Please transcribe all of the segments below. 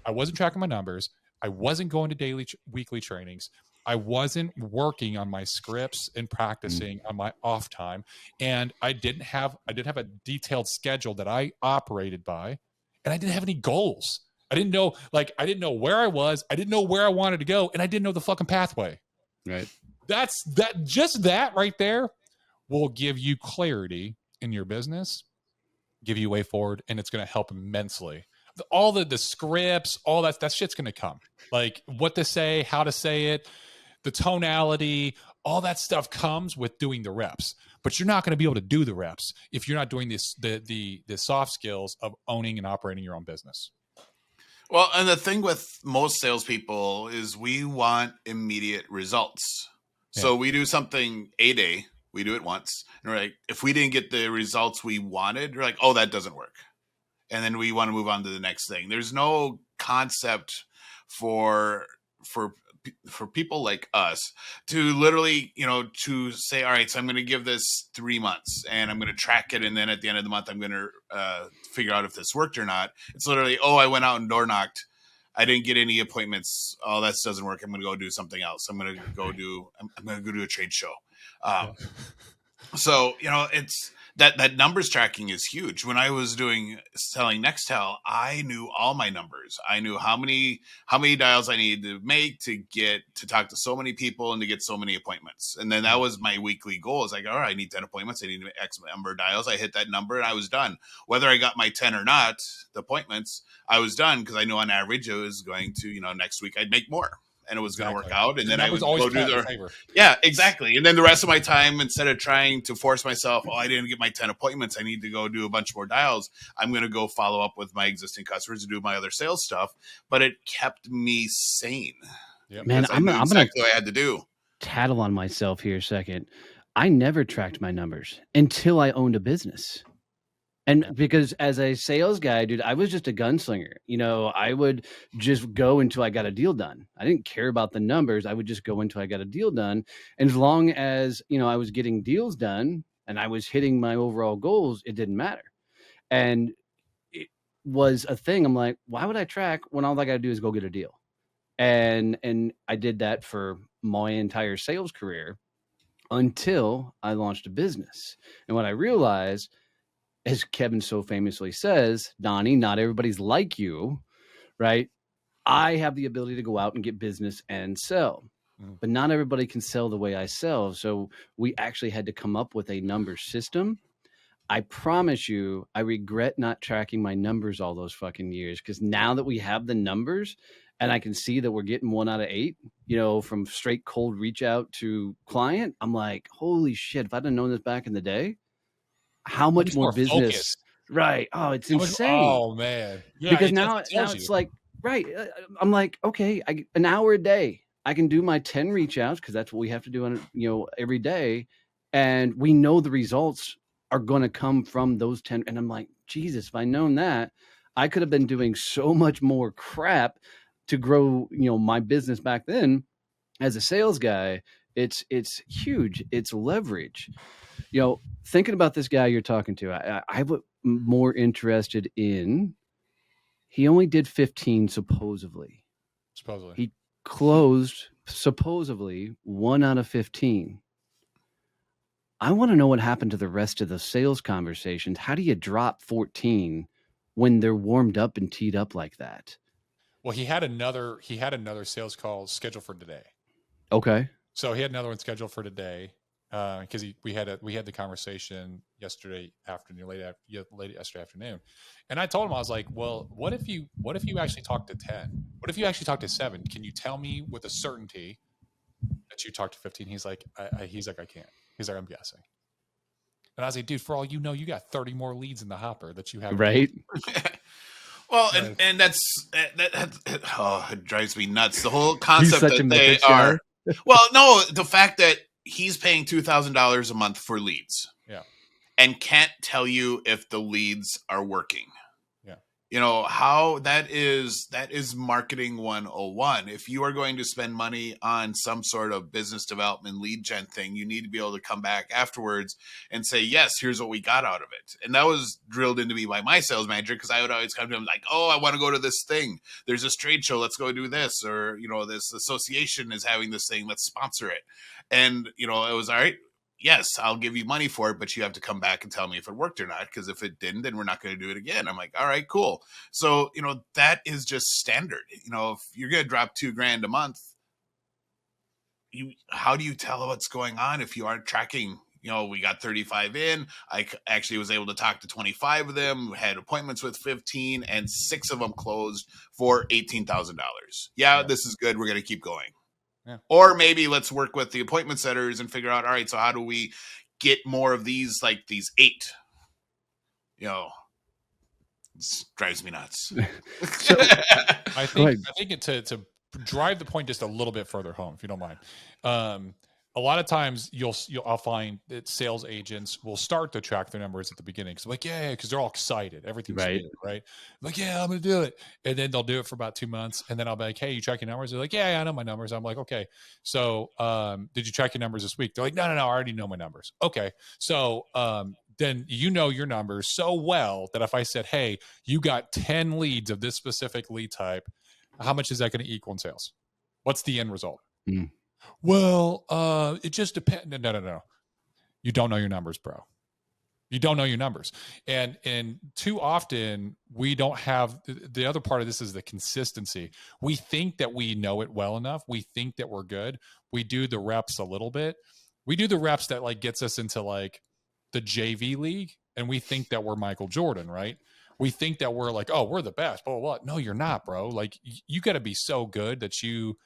I wasn't tracking my numbers. I wasn't going to weekly trainings. I wasn't working on my scripts and practicing on my off time. And I didn't have a detailed schedule that I operated by. And I didn't have any goals. I didn't know where I was. I didn't know where I wanted to go. And I didn't know the fucking pathway. Right. That right there will give you clarity in your business, give you a way forward, and it's going to help immensely. All the scripts, all that shit's going to come. Like what to say, how to say it, the tonality, all that stuff comes with doing the reps. But you're not going to be able to do the reps if you're not doing the soft skills of owning and operating your own business. Well, and the thing with most salespeople is we want immediate results. Yeah. So we do something a day, we do it once, and we're like, if we didn't get the results we wanted, we're like, oh, that doesn't work. And then we want to move on to the next thing. There's no concept for people like us to literally, to say, all right, so I'm going to give this 3 months and I'm going to track it. And then at the end of the month, I'm going to figure out if this worked or not. It's literally, oh, I went out and door knocked. I didn't get any appointments. Oh, that doesn't work. I'm going to go do something else. I'm going to go do a trade show. So, it's that numbers tracking is huge. When I was selling Nextel, I knew all my numbers. I knew how many dials I needed to make to get to talk to so many people and to get so many appointments. And then that was my weekly goal. It's like, all right, I need 10 appointments. I need X number of dials. I hit that number and I was done. Whether I got my 10 or not, the appointments, I was done because I knew on average it was going to, next week I'd make more. And it was going to work out. And then I would go do the yeah, exactly. And then the rest of my time, instead of trying to force myself, oh, I didn't get my 10 appointments, I need to go do a bunch more dials, I'm going to go follow up with my existing customers and do my other sales stuff. But it kept me sane. Yep. Man, I'm exactly what I had to do. Tattle on myself here a second. I never tracked my numbers until I owned a business. And because as a sales guy, dude, I was just a gunslinger. I would just go until I got a deal done. I didn't care about the numbers. I would just go until I got a deal done. And as long as, I was getting deals done and I was hitting my overall goals, it didn't matter. And it was a thing. I'm like, why would I track when all I got to do is go get a deal? And I did that for my entire sales career until I launched a business. And what I realized, as Kevin so famously says, Donnie, not everybody's like you, right? I have the ability to go out and get business and sell, but not everybody can sell the way I sell. So we actually had to come up with a number system. I promise you, I regret not tracking my numbers all those fucking years, because now that we have the numbers and I can see that we're getting 1 out of 8, from straight cold reach out to client, I'm like, holy shit, if I'd have known this back in the day, how much more business, focused. Right? Oh, it's insane. Oh man. Yeah, because now it's like, right. I'm like, okay, an hour a day, I can do my 10 reach outs, because that's what we have to do on, every day. And we know the results are going to come from those 10. And I'm like, Jesus, if I'd known that, I could have been doing so much more crap to grow, my business back then. As a sales guy, it's huge. It's leverage. Thinking about this guy you're talking to, I was more interested in, he only did 15 supposedly. He closed supposedly 1 out of 15. I want to know what happened to the rest of the sales conversations. How do you drop 14 when they're warmed up and teed up like that? Well, he had another sales call scheduled for today. Okay. So he had another one scheduled for today. Because we had the conversation yesterday afternoon, late yesterday afternoon, and I told him, I was like, well, what if you actually talked to 10? What if you actually talked to 7? Can you tell me with a certainty that you talked to 15? He's like, I can't. He's like, I'm guessing. And I was like, dude, for all you know, you got 30 more leads in the hopper that you have. Right. Well, and that it drives me nuts. The whole concept that they are. Well, no, the fact that he's paying $2,000 a month for leads, yeah, and can't tell you if the leads are working. Yeah, You know how that is marketing 101. If you are going to spend money on some sort of business development lead gen thing, you need to be able to come back afterwards and say, yes, here's what we got out of it. And that was drilled into me by my sales manager, because I would always come to him like, oh, I want to go to this thing, there's this trade show, let's go do this, or this association is having this thing, let's sponsor it. And it was all right. Yes, I'll give you money for it, but you have to come back and tell me if it worked or not, because if it didn't, then we're not going to do it again. I'm like, all right, cool. So, that is just standard. If you're going to drop $2,000 a month, how do you tell what's going on if you aren't tracking? We got 35 in. I actually was able to talk to 25 of them, had appointments with 15, and 6 of them closed for $18,000. Yeah, this is good. We're going to keep going. Yeah. Or maybe let's work with the appointment setters and figure out, all right, so how do we get more of these, like these 8? It drives me nuts. So I think to drive the point just a little bit further home, if you don't mind. A lot of times I'll find that sales agents will start to track their numbers at the beginning. Cause like, yeah, because they're all excited. Everything's good, right? Like, yeah, I'm going to do it. And then they'll do it for about 2 months. And then I'll be like, hey, you track your numbers? They're like, yeah, I know my numbers. I'm like, okay. So did you track your numbers this week? They're like, no, I already know my numbers. Okay. So then your numbers so well that if I said, hey, you got 10 leads of this specific lead type, how much is that going to equal in sales? What's the end result? Well, it just depends. No. You don't know your numbers, bro. You don't know your numbers. And too often we don't have the other part of this is the consistency. We think that we know it well enough. We think that we're good. We do the reps a little bit. We do the reps that like gets us into like the JV league. And we think that we're Michael Jordan, right? We think that we're like, oh, we're the best, blah, blah, blah. No, you're not, bro. Like you got to be so good that you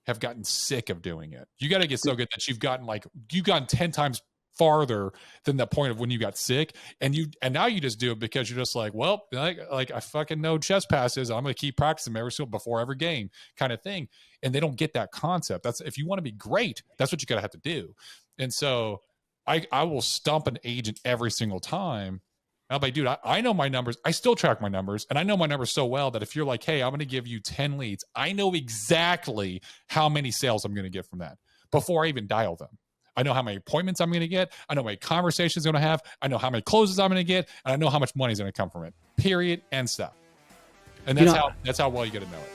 have gotten sick of doing it. You got to get so good that you've gotten 10 times farther than the point of when you got sick, and now you just do it because you're just like, well, like I fucking know chess passes. I'm going to keep practicing every single before every game kind of thing. And they don't get that concept. That's if you want to be great, that's what you got to have to do. And so I will stump an agent every single time. I'll be like, dude, I know my numbers. I still track my numbers, and I know my numbers so well that if you're like, hey, I'm going to give you 10 leads, I know exactly how many sales I'm going to get from that before I even dial them. I know how many appointments I'm going to get. I know how many conversations I'm going to have. I know how many closes I'm going to get, and I know how much money is going to come from it. Period. End stop. And that's how well you get to know it.